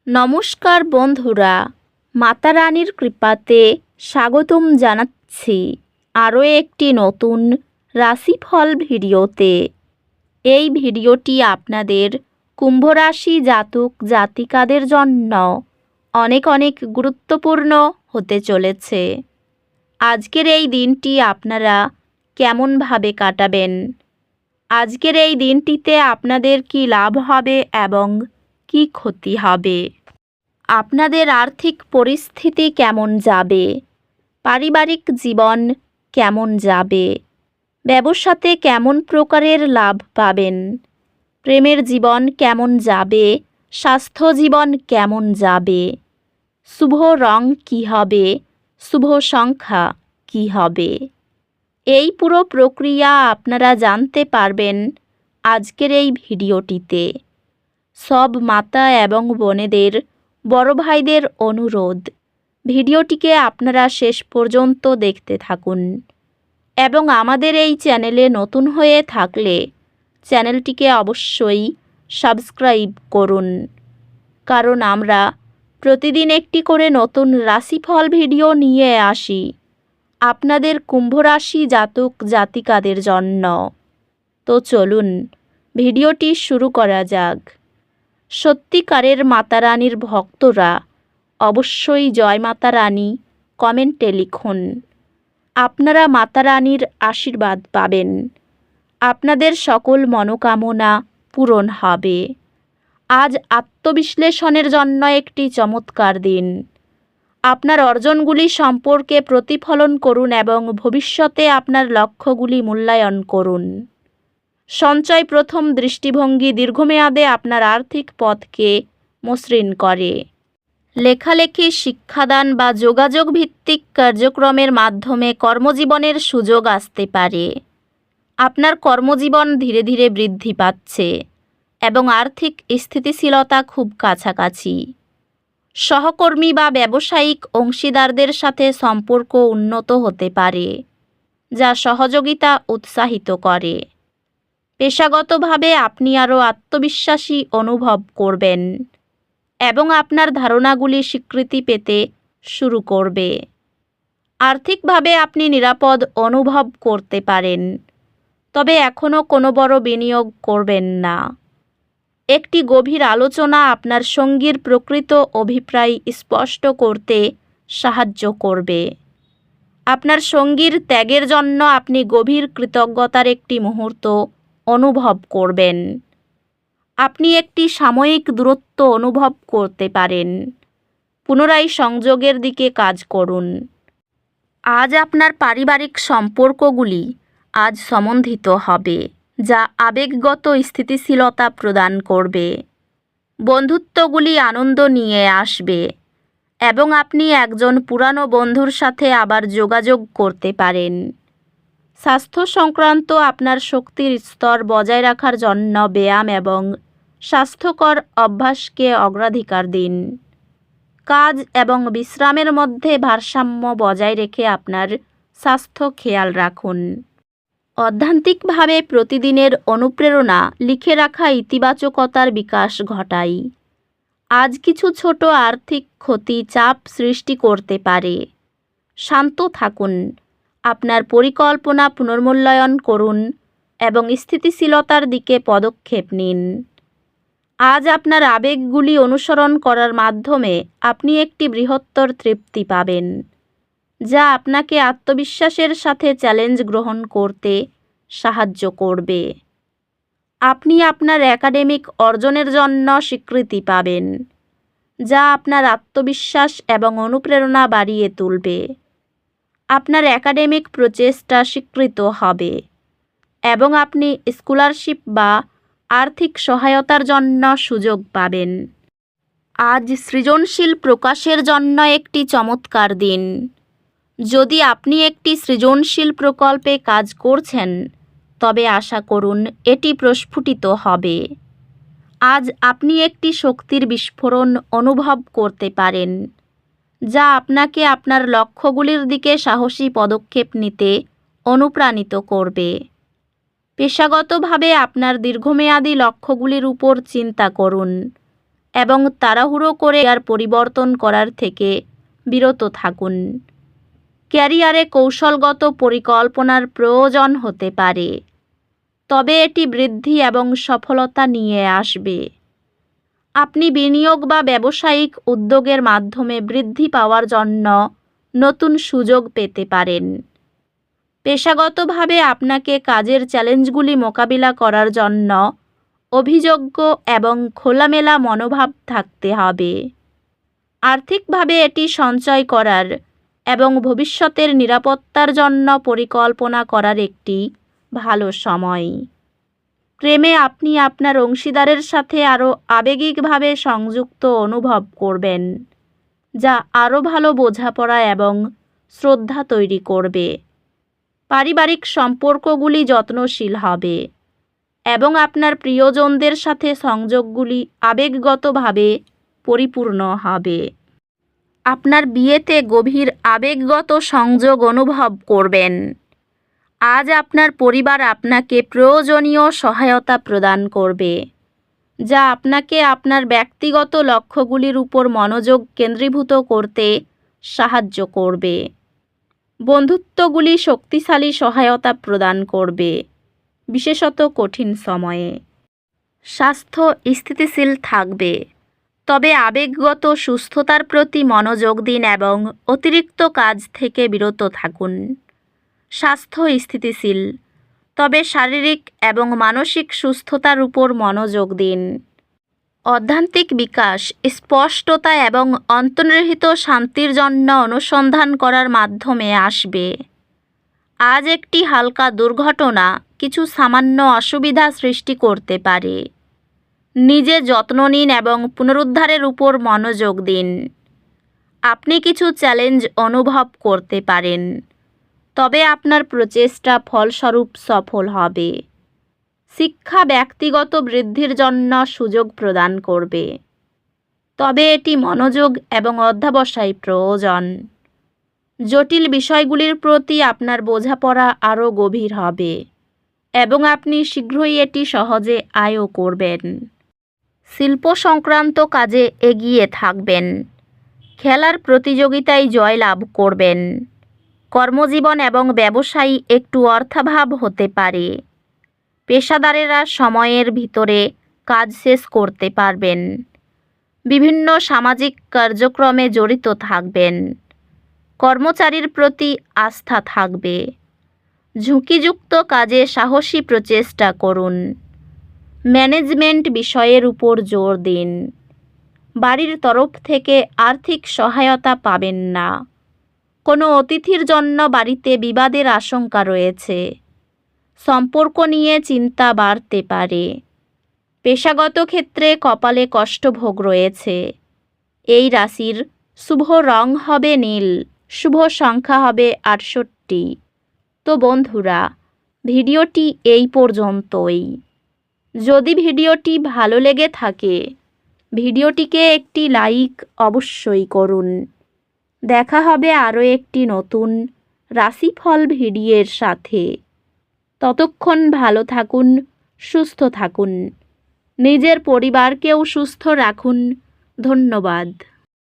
নমস্কার বন্ধুরা, মাতা রানীর কৃপাতে স্বাগতম জানাচ্ছি আরও একটি নতুন রাশিফল ভিডিওতে। এই ভিডিওটি আপনাদের কুম্ভ রাশি জাতক জাতিকাদের জন্য অনেক অনেক গুরুত্বপূর্ণ হতে চলেছে। আজকের এই দিনটি আপনারা কেমনভাবে কাটাবেন, আজকের এই দিনটিতে আপনাদের কি লাভ হবে এবং কি ক্ষতি হবে, আপনাদের আর্থিক পরিস্থিতি কেমন যাবে, পারিবারিক জীবন কেমন যাবে, ব্যবসাতে কেমন প্রকারের লাভ পাবেন, প্রেমের জীবন কেমন যাবে, স্বাস্থ্য জীবন কেমন যাবে, শুভ রং কী হবে, শুভ সংখ্যা কী হবে, এই পুরো প্রক্রিয়া আপনারা জানতে পারবেন আজকের এই ভিডিওটিতে। সব মাতা এবং বোনেদের, বড় ভাইদের অনুরোধ, ভিডিওটিকে আপনারা শেষ পর্যন্ত দেখতে থাকুন এবং আমাদের এই চ্যানেলে নতুন হয়ে থাকলে চ্যানেলটিকে অবশ্যই সাবস্ক্রাইব করুন, কারণ আমরা প্রতিদিন একটি করে নতুন রাশিফল ভিডিও নিয়ে আসি আপনাদের কুম্ভ রাশি জাতক জাতিকাদের জন্য। তো চলুন ভিডিওটি শুরু করা যাক। সত্যিকারের মাতা রানীর ভক্তরা অবশ্যই জয় মাতা রানী কমেন্টে লিখুন। আপনারা মাতা রানীর আশীর্বাদ পাবেন, আপনাদের সকল মনোকামনা পূরণ হবে। আজ আত্মবিশ্লেষণের জন্য একটি চমৎকার দিন। আপনার অর্জনগুলি সম্পর্কে প্রতিফলন করুন এবং ভবিষ্যতে আপনার লক্ষ্যগুলি মূল্যায়ন করুন। সঞ্চয় প্রথম দৃষ্টিভঙ্গি দীর্ঘমেয়াদে আপনার আর্থিক পথকে মসৃণ করে। লেখালেখি, শিক্ষাদান বা যোগাযোগ ভিত্তিক কার্যক্রমের মাধ্যমে কর্মজীবনের সুযোগ আসতে পারে। আপনার কর্মজীবন ধীরে ধীরে বৃদ্ধি পাচ্ছে এবং আর্থিক স্থিতিশীলতা খুব কাছাকাছি। সহকর্মী বা ব্যবসায়িক অংশীদারদের সাথে সম্পর্ক উন্নত হতে পারে, যা সহযোগিতা উৎসাহিত করে। পেশাগতভাবে আপনি আরও আত্মবিশ্বাসী অনুভব করবেন এবং আপনার ধারণাগুলি স্বীকৃতি পেতে শুরু করবে। আর্থিকভাবে আপনি নিরাপদ অনুভব করতে পারেন, তবে এখনও কোনো বড় বিনিয়োগ করবেন না। একটি গভীর আলোচনা আপনার সঙ্গীর প্রকৃত অভিপ্রায় স্পষ্ট করতে সাহায্য করবে। আপনার সঙ্গীর ত্যাগের জন্য আপনি গভীর কৃতজ্ঞতার একটি মুহূর্ত অনুভব করবেন। আপনি একটি সাময়িক দূরত্ব অনুভব করতে পারেন। পুনরায় সংযোগের দিকে কাজ করুন। আজ আপনার পারিবারিক সম্পর্কগুলি আজ সমন্বিত হবে, যা আবেগগত স্থিতিশীলতা প্রদান করবে। বন্ধুত্বগুলি আনন্দ নিয়ে আসবে এবং আপনি একজন পুরানো বন্ধুর সাথে আবার যোগাযোগ করতে পারেন। স্বাস্থ্য সংক্রান্ত আপনার শক্তির স্তর বজায় রাখার জন্য ব্যায়াম এবং স্বাস্থ্যকর অভ্যাসকে অগ্রাধিকার দিন। কাজ এবং বিশ্রামের মধ্যে ভারসাম্য বজায় রেখে আপনার স্বাস্থ্য খেয়াল রাখুন। অধ্যাত্মিকভাবে প্রতিদিনের অনুপ্রেরণা লিখে রাখা ইতিবাচকতার বিকাশ ঘটায়। আজ কিছু ছোট আর্থিক ক্ষতি চাপ সৃষ্টি করতে পারে। শান্ত থাকুন, আপনার পরিকল্পনা পুনর্মূল্যায়ন করুন এবং স্থিতিশীলতার দিকে পদক্ষেপ নিন। আজ আপনার আবেগগুলি অনুসরণ করার মাধ্যমে আপনি একটি বৃহত্তর তৃপ্তি পাবেন, যা আপনাকে আত্মবিশ্বাসের সাথে চ্যালেঞ্জ গ্রহণ করতে সাহায্য করবে। আপনি আপনার একাডেমিক অর্জনের জন্য স্বীকৃতি পাবেন, যা আপনার আত্মবিশ্বাস এবং অনুপ্রেরণা বাড়িয়ে তুলবে। আপনার একাডেমিক প্রচেষ্টা স্বীকৃত হবে এবং আপনি স্কলারশিপ বা আর্থিক সহায়তার জন্য সুযোগ পাবেন। আজ সৃজনশীল প্রকাশের জন্য একটি চমৎকার দিন। যদি আপনি একটি সৃজনশীল প্রকল্পে কাজ করছেন, তবে আশা করুন এটি প্রস্ফুটিত হবে। আজ আপনি একটি শক্তির বিস্ফোরণ অনুভব করতে পারেন, যা আপনাকে আপনার লক্ষ্যগুলির দিকে সাহসী পদক্ষেপ নিতে অনুপ্রাণিত করবে। পেশাগতভাবে আপনার দীর্ঘমেয়াদী লক্ষ্যগুলির উপর চিন্তা করুন এবং তাড়াহুড়ো করে আর পরিবর্তন করার থেকে বিরত থাকুন। ক্যারিয়ারে কৌশলগত পরিকল্পনার প্রয়োজন হতে পারে, তবে এটি বৃদ্ধি এবং সফলতা নিয়ে আসবে। আপনি বিনিয়োগ বা ব্যবসায়িক উদ্যোগের মাধ্যমে বৃদ্ধি পাওয়ার জন্য নতুন সুযোগ পেতে পারেন। পেশাগতভাবে আপনাকে কাজের চ্যালেঞ্জগুলি মোকাবিলা করার জন্য অভিযোগ্য এবং খোলামেলা মনোভাব থাকতে হবে। আর্থিকভাবে এটি সঞ্চয় করার এবং ভবিষ্যতের নিরাপত্তার জন্য পরিকল্পনা করার একটি ভালো সময়। প্রেমে আপনি আপনার অংশীদারের সাথে আরও আবেগিকভাবে সংযুক্ত অনুভব করবেন, যা আরও ভালো বোঝাপড়া এবং শ্রদ্ধা তৈরি করবে। পারিবারিক সম্পর্কগুলি যত্নশীল হবে এবং আপনার প্রিয়জনদের সাথে সংযোগগুলি আবেগগতভাবে পরিপূর্ণ হবে। আপনার বিয়েতে গভীর আবেগগত সংযোগ অনুভব করবেন। আজ আপনার পরিবার আপনাকে প্রয়োজনীয় সহায়তা প্রদান করবে, যা আপনাকে আপনার ব্যক্তিগত লক্ষ্যগুলির উপর মনোযোগ কেন্দ্রীভূত করতে সাহায্য করবে। বন্ধুত্বগুলি শক্তিশালী সহায়তা প্রদান করবে, বিশেষত কঠিন সময়ে। স্বাস্থ্য স্থিতিশীল থাকবে, তবে আবেগগত সুস্থতার প্রতি মনোযোগ দিন এবং অতিরিক্ত কাজ থেকে বিরত থাকুন। স্বাস্থ্য স্থিতিশীল, তবে শারীরিক এবং মানসিক সুস্থতার উপর মনোযোগ দিন। অধ্যাত্মিক বিকাশ, স্পষ্টতা এবং অন্তর্নিহিত শান্তির জন্য অনুসন্ধান করার মাধ্যমে আসবে। আজ একটি হালকা দুর্ঘটনা কিছু সামান্য অসুবিধা সৃষ্টি করতে পারে। নিজে যত্ন নিন এবং পুনরুদ্ধারের উপর মনোযোগ দিন। আপনি কিছু চ্যালেঞ্জ অনুভব করতে পারেন, তবে আপনার প্রচেষ্টা ফলস্বরূপ সফল হবে। শিক্ষা ব্যক্তিগত বৃদ্ধির জন্য সুযোগ প্রদান করবে, তবে এটি মনোযোগ এবং অধ্যবসায় প্রয়োজন। জটিল বিষয়গুলির প্রতি আপনার বোঝাপড়া আরও গভীর হবে এবং আপনি শীঘ্রই এটি সহজে আয়ও করবেন। শিল্প সংক্রান্ত কাজে এগিয়ে থাকবেন। খেলার প্রতিযোগিতায় জয়লাভ করবেন। কর্মজীবন এবং ব্যবসায়ী একটু অর্থাভাব হতে পারে। পেশাদারেরা সময়ের ভিতরে কাজ শেষ করতে পারবেন। বিভিন্ন সামাজিক কার্যক্রমে জড়িত থাকবেন। কর্মচারীর প্রতি আস্থা থাকবে। ঝুঁকিযুক্ত কাজে সাহসী প্রচেষ্টা করুন। ম্যানেজমেন্ট বিষয়ের উপর জোর দিন। বাড়ির তরফ থেকে আর্থিক সহায়তা পাবেন না। কোনো অতিথির জন্য বাড়িতে বিবাদের আশঙ্কা রয়েছে। সম্পর্ক নিয়ে চিন্তা বাড়তে পারে। পেশাগত ক্ষেত্রে কপালে কষ্টভোগ রয়েছে। এই রাশির শুভ রং হবে নীল, শুভ সংখ্যা হবে 68। তো বন্ধুরা, ভিডিওটি এই পর্যন্তই। যদি ভিডিওটি ভালো লেগে থাকে, ভিডিওটিকে একটি লাইক অবশ্যই করুন। দেখা হবে আরও একটি নতুন রাশিফল ভিডিওর সাথে। ততক্ষণ ভালো থাকুন, সুস্থ থাকুন, নিজের পরিবারকেও সুস্থ রাখুন। ধন্যবাদ।